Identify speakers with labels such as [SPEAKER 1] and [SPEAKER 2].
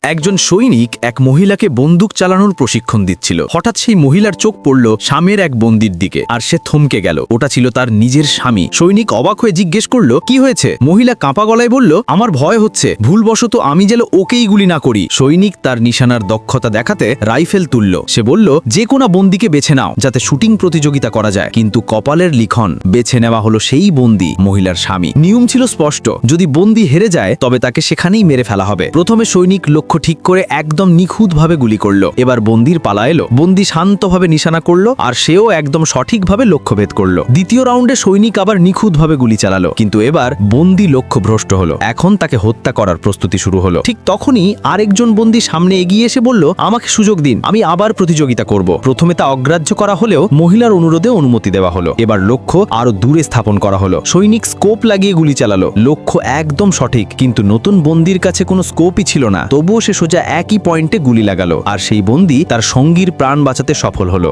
[SPEAKER 1] একজন সৈনিক এক মহিলাকে বন্দুক চালানোর প্রশিক্ষণ দিচ্ছিল। হঠাৎ সেই মহিলার চোখ পড়ল স্বামীর এক বন্দীর দিকে, আর সে থমকে গেল। ওটা ছিল তার নিজের স্বামী। সৈনিক অবাক হয়ে জিজ্ঞেস করল, কি হয়েছে? মহিলা কাঁপা গলায় বলল, আমার ভয় হচ্ছে, ভুলবশত আমি যেন ওকেই গুলি না করি। সৈনিক তার নিশানার দক্ষতা দেখাতে রাইফেল তুলল। সে বলল, যে কোনো বন্দীকে বেছে নাও যাতে শুটিং প্রতিযোগিতা করা যায়। কিন্তু কপালের লিখন, বেছে নেওয়া হলো সেই বন্দী, মহিলার স্বামী। নিয়ম ছিল স্পষ্ট, যদি বন্দী হেরে যায় তবে তাকে সেখানেই মেরে ফেলা হবে। প্রথমে সৈনিক লক্ষ্য ঠিক করে একদম নিখুঁতভাবে গুলি করল। এবার বন্দির পালা এলো। বন্দি শান্তভাবে নিশানা করলো, আর সেও একদম সঠিকভাবে লক্ষ্যভেদ করলো। দ্বিতীয় রাউন্ডে সৈনিক আবার নিখুঁতভাবে গুলি চালালো, কিন্তু এবার বন্দি লক্ষ্যভ্রষ্ট হলো। এখন তাকে হত্যা করার প্রস্তুতি শুরু হলো। ঠিক তখনই আরেকজন বন্দি সামনে এগিয়ে এসে বলল, আমাকে সুযোগ দিন, আমি আবার প্রতিযোগিতা করব। প্রথমে তা অগ্রাহ্য করা হলেও মহিলার অনুরোধে অনুমতি দেওয়া হলো। এবার লক্ষ্য আরো দূরে স্থাপন করা হলো। সৈনিক স্কোপ লাগিয়ে গুলি চালালো। লক্ষ্য একদম সঠিক, কিন্তু নতুন বন্দির কাছে কোনো স্কোপই ছিল না। তবুও সে সোজা একই পয়েন্টে গুলি লাগালো, আর সেই বন্দী তার সঙ্গীর প্রাণ বাঁচাতে সফল হলো।